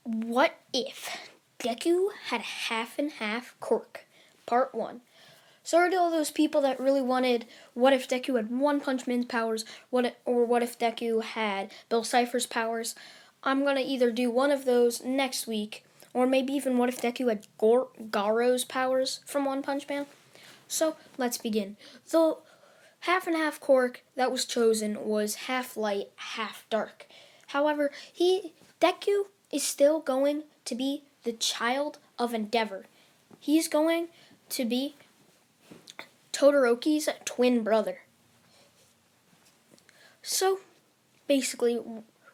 What if Deku had half and half Quirk? Part 1. Sorry to all those people that really wanted what if Deku had One Punch Man's powers, what if Deku had Bill Cipher's powers. I'm going to either do one of those next week, or maybe even what if Deku had Garo's powers from One Punch Man. So, let's begin. The half and half Quirk that was chosen was half light, half dark. However, Deku is still going to be the child of Endeavor. He's going to be Todoroki's twin brother. So, basically,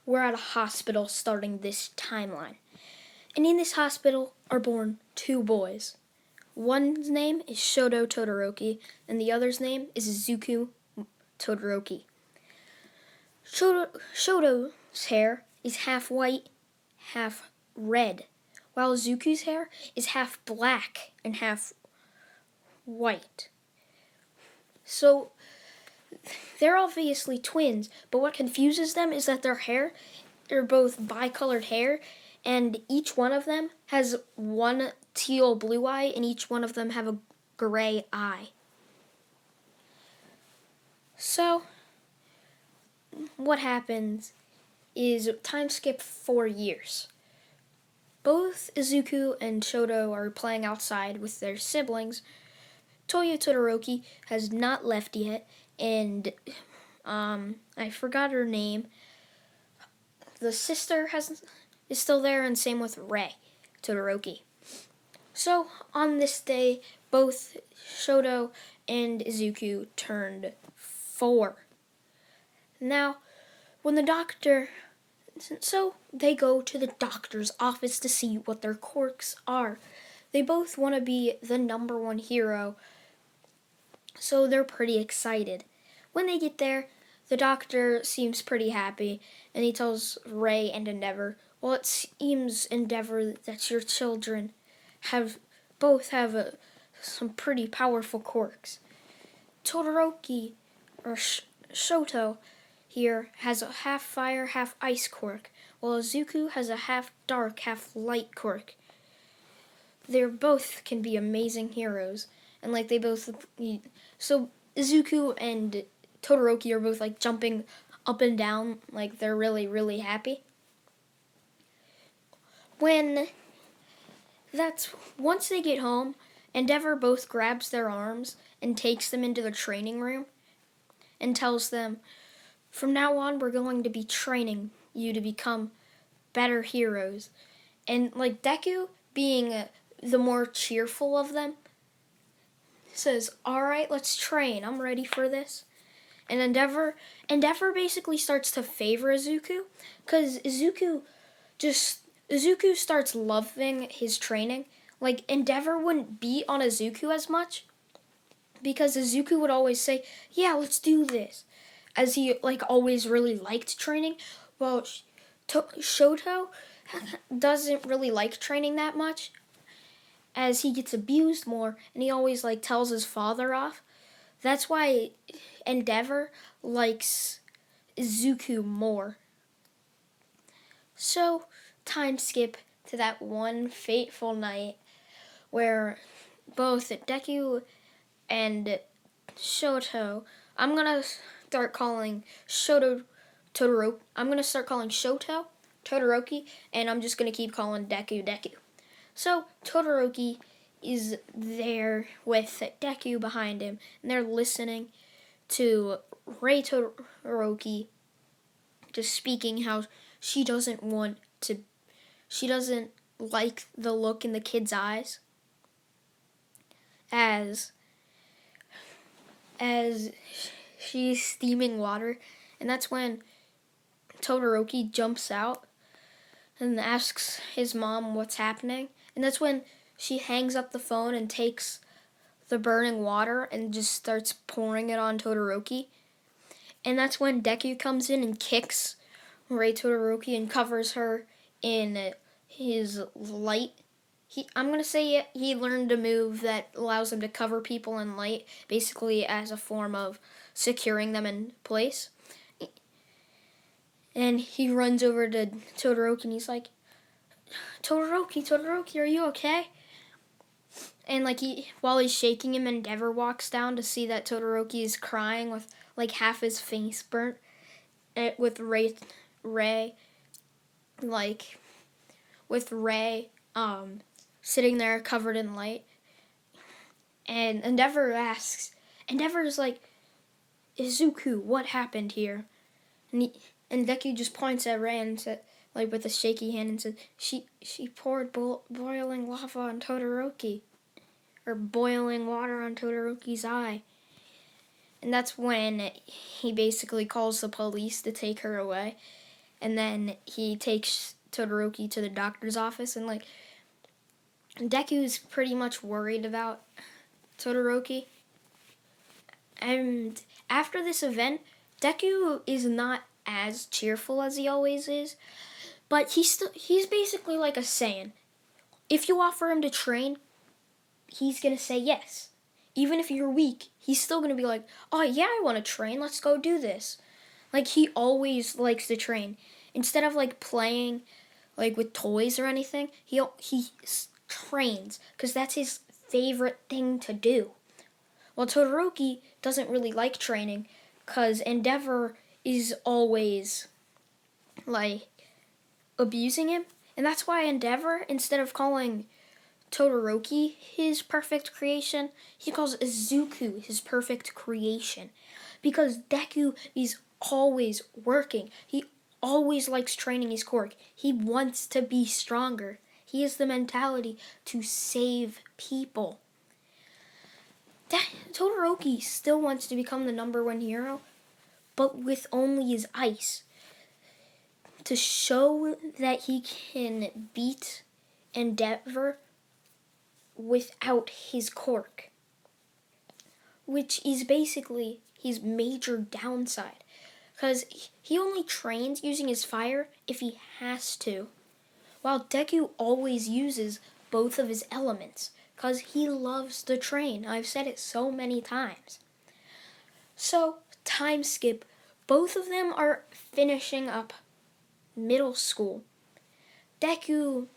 we're at a hospital starting this timeline. And in this hospital are born two boys. One's name is Shoto Todoroki, and the other's name is Izuku Todoroki. Shoto's hair is half white, half red, while Izuku's hair is half black and half white. So, they're obviously twins, but what confuses them is that they're both bicolored hair, and each one of them has one teal blue eye, and each one of them have a gray eye. So, what happens is time skip 4 years. Both Izuku and Shoto are playing outside with their siblings. Toyo Todoroki has not left yet, and I forgot her name. The sister is still there, and same with Rei Todoroki. So, on this day, both Shoto and Izuku turned 4. Now, so they go to the doctor's office to see what their quirks are. They both want to be the number one hero, so they're pretty excited. When they get there, the doctor seems pretty happy, and he tells Rei and Endeavor, well, it seems, Endeavor, that your children both have some pretty powerful quirks. Todoroki, or Shoto, here has a half fire, half ice quirk, while Izuku has a half dark, half light quirk. They both can be amazing heroes, and so Izuku and Todoroki are both jumping up and down, they're really, really happy. Once they get home, Endeavor both grabs their arms and takes them into the training room and tells them, from now on, we're going to be training you to become better heroes. And Deku, being the more cheerful of them, says, all right, let's train. I'm ready for this. And Endeavor basically starts to favor Izuku, because Izuku starts loving his training. Endeavor wouldn't beat on Izuku as much, because Izuku would always say, yeah, let's do this, as he always really liked training. Well, Shoto doesn't really like training that much, as he gets abused more, and he always tells his father off. That's why Endeavor likes Izuku more. So, time skip to that one fateful night where both Deku and Shoto, I'm going to start calling Shoto Todoroki. I'm going to start calling Shoto Todoroki, and I'm just going to keep calling Deku. So, Todoroki is there with Deku behind him, and they're listening to Rei Todoroki just speaking how she doesn't like the look in the kid's eyes as she's steaming water, and that's when Todoroki jumps out and asks his mom what's happening, and that's when she hangs up the phone and takes the burning water and just starts pouring it on Todoroki. And that's when Deku comes in and kicks Rei Todoroki and covers her in his light. I'm going to say he learned a move that allows him to cover people in light, basically as a form of securing them in place. And he runs over to Todoroki and he's like, Todoroki, are you okay? And like while he's shaking him, Endeavor walks down to see that Todoroki is crying with like half his face burnt, with Ray, like with Ray, sitting there covered in light. And Endeavor's like, Izuku, what happened here? And Deku just points at Ray and said, like with a shaky hand, and said, she poured boiling lava on Todoroki, or boiling water on Todoroki's eye. And that's when he basically calls the police to take her away. And then he takes Todoroki to the doctor's office, and like Deku's pretty much worried about Todoroki. And after this event, Deku is not as cheerful as he always is, but he's basically like a Saiyan. If you offer him to train, he's gonna say yes. Even if you're weak, he's still gonna be like, oh yeah, I want to train, let's go do this. Like, he always likes to train. Instead of like playing like with toys or anything, he trains because that's his favorite thing to do. Well, Todoroki doesn't really like training because Endeavor is always like abusing him. And that's why Endeavor, instead of calling Todoroki his perfect creation, he calls Izuku his perfect creation. Because Deku is always working. He always likes training his Quirk. He wants to be stronger. He has the mentality to save people. Todoroki still wants to become the #1 hero, but with only his ice. To show that he can beat Endeavor without his Quirk, which is basically his major downside. Because he only trains using his fire if he has to, while Deku always uses both of his elements because he loves to train. I've said it so many times. So, time skip. Both of them are finishing up middle school. Deku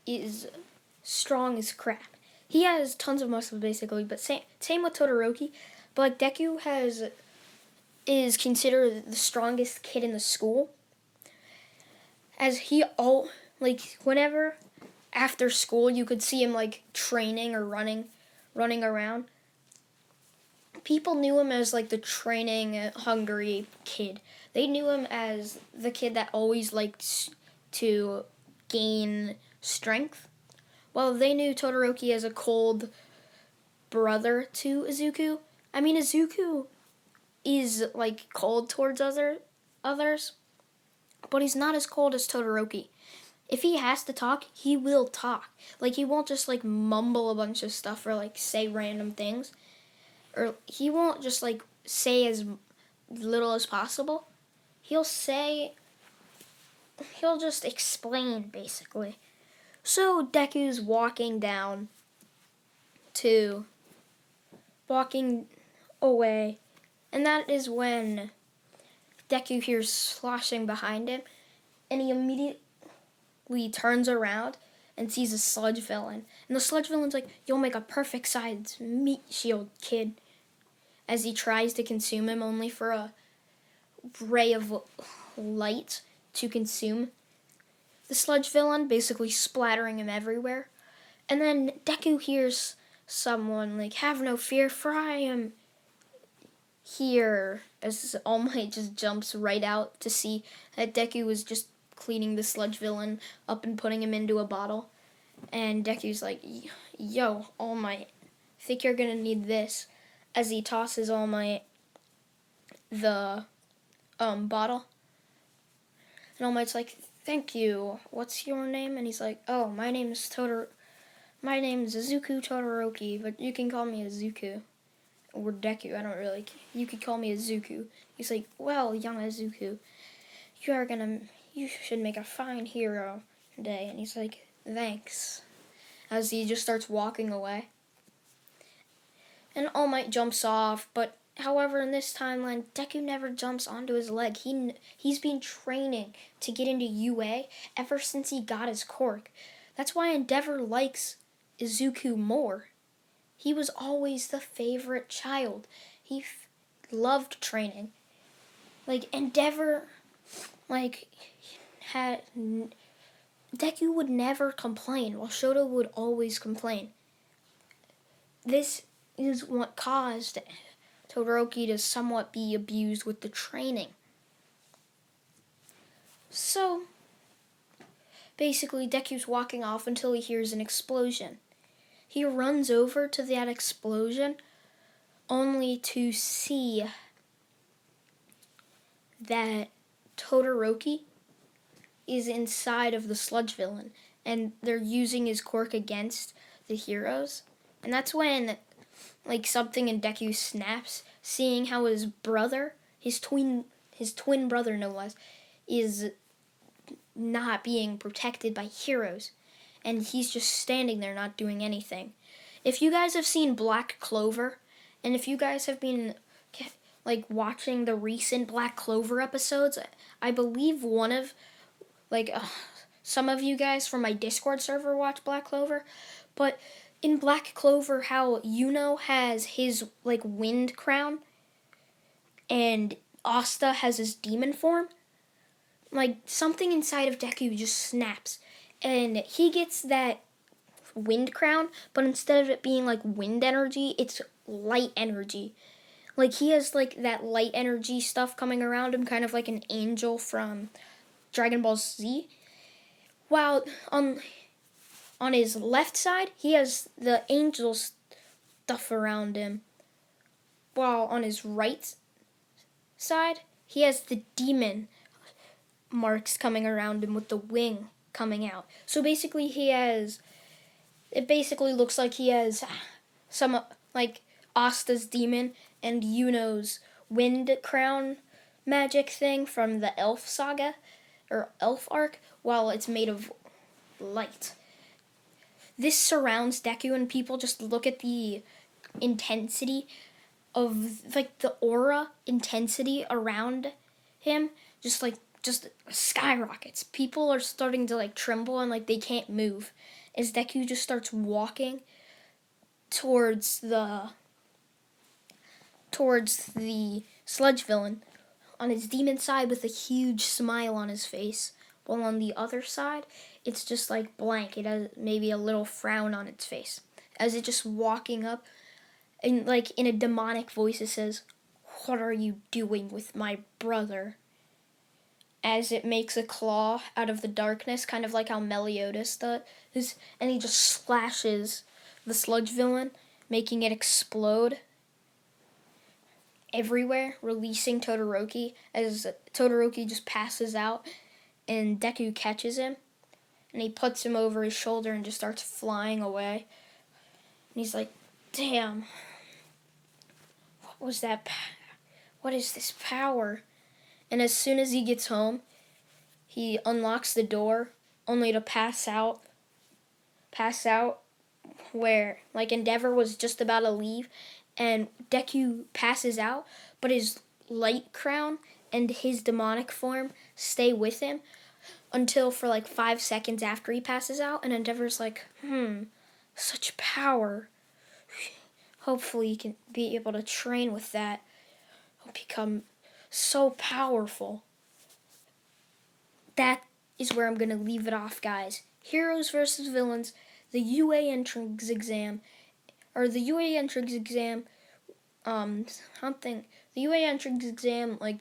is strong as crap. He has tons of muscle basically, but same with Todoroki. But like Deku is considered the strongest kid in the school, as whenever after school you could see him like training or running around. People knew him as like the training hungry kid. They knew him as the kid that always liked to gain strength. Well, they knew Todoroki as a cold brother to Izuku. I mean, Izuku is like cold towards others, but he's not as cold as Todoroki. If he has to talk, he will talk. Like, he won't just like mumble a bunch of stuff or like say random things. Or he won't just like say as little as possible. He'll just explain basically. So Deku's walking away, and that is when Deku hears sloshing behind him, and he immediately turns around and sees a sludge villain. And the sludge villain's like, you'll make a perfect size meat shield, kid. As he tries to consume him, only for a ray of light to consume the sludge villain, basically splattering him everywhere. And then Deku hears someone like, have no fear, for I am here. As All Might just jumps right out to see that Deku was just cleaning the sludge villain up and putting him into a bottle. And Deku's like, yo, All Might, I think you're gonna need this. As he tosses All Might the bottle. And All Might's like, thank you. What's your name? And he's like, oh, my name's Izuku Todoroki, but you can call me Izuku. Or Deku, I don't really care. You could call me Izuku. He's like, well, young Izuku, you should make a fine hero today. And he's like, thanks. As he just starts walking away. And All Might jumps off, but However, in this timeline, Deku never jumps onto his leg. He's been training to get into UA ever since he got his Quirk. That's why Endeavor likes Izuku more. He was always the favorite child. He loved training. Like, Endeavor, like, had... Deku would never complain, while Shoto would always complain. This is what caused Todoroki to somewhat be abused with the training. So, basically, Deku's walking off until he hears an explosion. He runs over to that explosion only to see that Todoroki is inside of the sludge villain, and they're using his Quirk against the heroes. And that's when, like, something in Deku snaps, seeing how his brother, his twin brother no less, is not being protected by heroes, and he's just standing there not doing anything. If you guys have seen Black Clover, and if you guys have been like watching the recent Black Clover episodes, I believe some of you guys from my Discord server watch Black Clover, but in Black Clover, how Yuno has his like wind crown and Asta has his demon form, like something inside of Deku just snaps and he gets that wind crown, but instead of it being like wind energy, it's light energy. Like he has like that light energy stuff coming around him, kind of like an angel from Dragon Ball Z. While on his left side, he has the angel stuff around him. While on his right side, he has the demon marks coming around him with the wing coming out. So basically it basically looks like he has some, like, Asta's demon and Yuno's wind crown magic thing from the Elf saga, or Elf arc, while it's made of light. This surrounds Deku, and people just look at the intensity of, like, the aura intensity around him, just skyrockets. People are starting to, like, tremble and, like, they can't move as Deku just starts walking towards the sludge villain on his demon side with a huge smile on his face, while on the other side, it's just like blank. It has maybe a little frown on its face as it just walking up, and like in a demonic voice it says, "What are you doing with my brother?" As it makes a claw out of the darkness, kind of like how Meliodas does, and he just slashes the sludge villain, making it explode everywhere, releasing Todoroki, as Todoroki just passes out, and Deku catches him, and he puts him over his shoulder and just starts flying away. And he's like, "Damn, what was that? What is this power?" And as soon as he gets home, he unlocks the door, only to pass out where, like, Endeavor was just about to leave, and Deku passes out, but his light crown and his demonic form stay with him until for like 5 seconds after he passes out, and Endeavor's like, such power. Hopefully he can be able to train with that. He'll become so powerful. That is where I'm going to leave it off, guys. Heroes versus villains, the UA entrance exam, like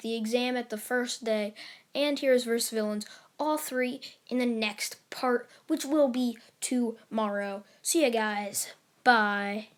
the exam at the first day, and Heroes vs. Villains, all three in the next part, which will be tomorrow. See ya, guys. Bye.